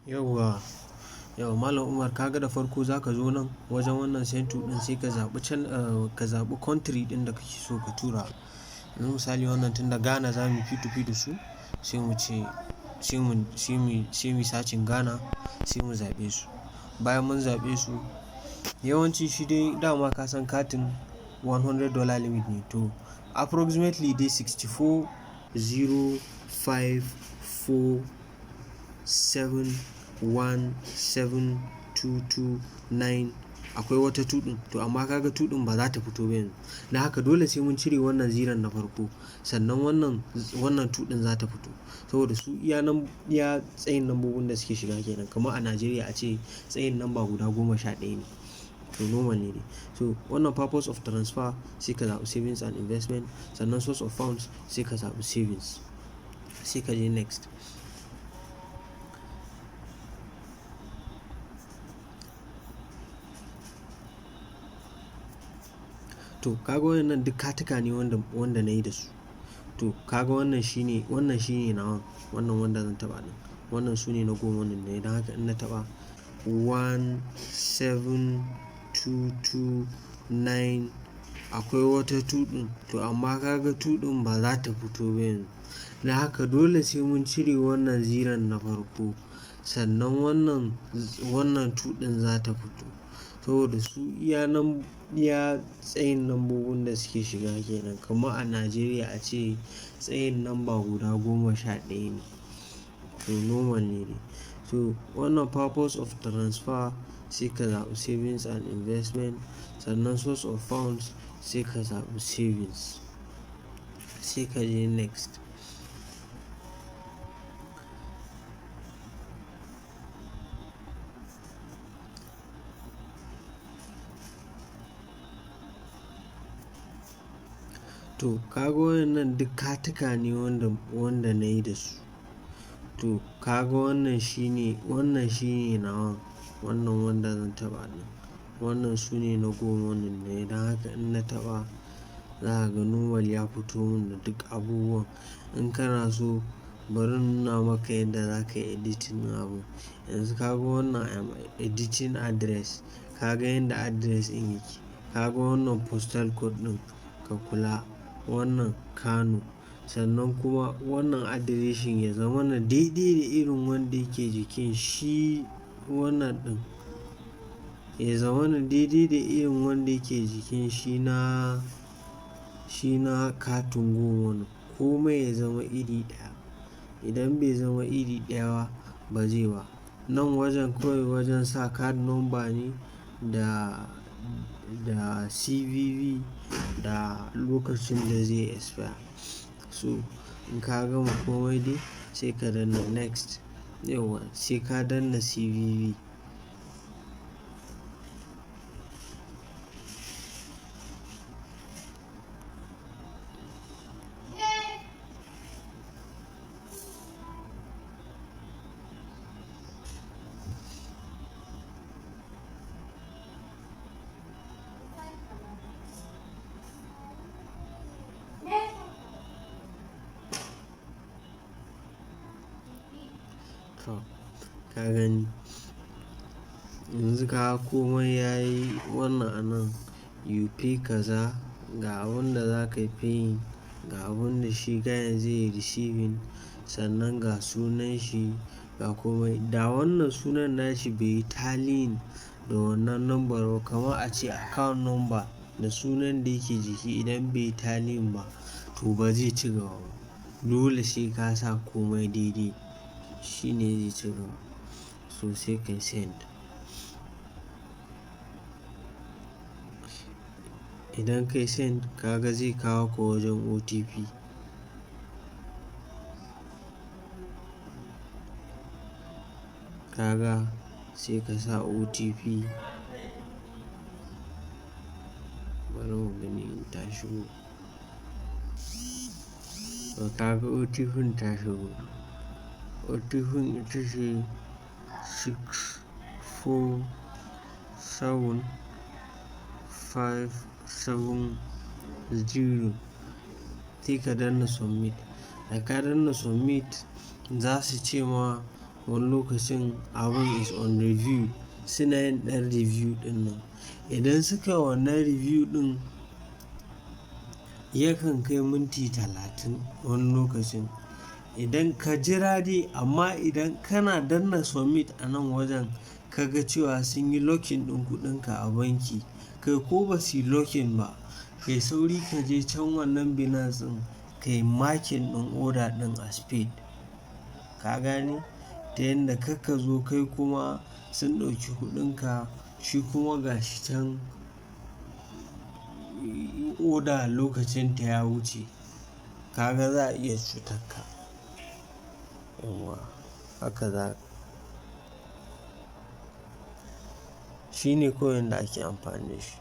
Yauwa, Malam Umar, kaga da farko zaka zo nan wajen wannan send to ɗin sai ka zaɓi ka zaɓi country ɗin da kake so ka tura. Yanzu misali wannan tunda Ghana za mu yi P2P da su, sai mu ce sai mu searching Ghana, sai mu zaɓe su. Bayan mun zaɓe su, yawanci shi dai dama ka san katin $100 limit ne, to approximately dai 64,057,1,7,2,2,9 akwai wata tuɗin, to amma kaga tuɗin ba za ta fito ba yanzu. Da haka dole sai mun cire wannan ziran na farko, sannan wannan tuɗin za ta fito. Saboda su iya tsayin lambobin da suke shiga kenan. Kamar a Najeriya a ce tsayin lamba guda 11 ne. To normal ne dai. So wannan purpose of transfer sai ka zaɓi savings and investment, sannan source of funds sai ka zaɓi savings. Sai ka je next. To kaga wannan duk katika ne wanda na yi da su. To kaga wannan shine nawa, wannan wanda zan taɓa ɗin. Wannan su ne na goma wannan ne, don haka in na taɓa 1, 7, 2, 2, 9 akwai wata tuɗin, to amma kaga tuɗin ba za ta fito ba yanzu. Da haka dole sai mun cire wannan ziran na farko, sannan wannan tuɗin za ta fito. Saboda su iya tsayin lambobin da suke shiga kenan. Kamar a Najeriya a ce tsayin lamba guda 11 ne. To normal ne dai. So wannan purpose of transfer sai ka zaɓi savings and investment, sannan source of funds sai ka zaɓi savings. Sai ka je next. To kaga wannan duk katika ne wanda na yi da su. To kaga wannan shine nawa, wannan wanda zan taɓa ɗin. Wannan su ne na goma wannan ne, don haka in na taɓa za ka ga normal ya fito min da duk abubuwan. In kana so bari in nuna maka yadda za ka yi editing abu. Yanzu kaga wannan I am editing address. Kaga yadda address ɗin yake. Kaga wannan postal code ɗin ka kula. Wannan Kano. Sannan kuma wannan adireshin ya zamana daidai da irin wanda yake jikin shi wannan ɗin. Ya zamana daidai da irin wanda yake jikin shi na katin goma. Komai ya zama iri ɗaya. Idan bai zama iri ɗaya ba zai ba. Nan wajen kawai wajen sa card number ne da CVV da lokacin da zai expire. So in ka gama komai dai sai ka danna next. Yauwa, sai ka danna CVV. Ka gani yanzu ka komai yayi wannan anan you pay kaza, ga abun da za ka yi paying, ga abun da shi gayan zai yi receiving, sannan ga sunan shi, ga komai. Da wannan sunan nashi bai yi tallying da wannan number ba, kamar a ce account number da sunan da yake jiki idan bai yi tallying ba, to ba zai ci gaba ba. Dole sai ka sa komai daidai shine zai ci gaba. So sai kai send. Idan kai send kaga zai kawo ka wajen OTP. Kaga sai ka sa OTP. Bari mu gani in ta shigo. To kaga OTP ta shigo. OTP ita ce 647,570. Sai ka danna submit. Da ka danna submit za su ce ma wani lokacin abun is on review, suna yin ɗan review ɗin nan. Idan suka yi wannan review ɗin yakan kai minti 30 wani lokacin. Idan ka jira dai, amma idan kana danna submit a nan wajen ka ga cewa sun yi locking ɗin kuɗinka a banki, kai ko ba su yi locking ba, kai sauri ka je can wannan Binance ɗin kai marking ɗin order ɗin as paid. Ka gane? Ta yanda karka zo kai kuma sun ɗauki kuɗinka, shi kuma ga shi can order lokacin ta ya wuce. Ka ga za a iya cutar ka. Yauwa haka shi ne kawai yanda ake amfani da shi.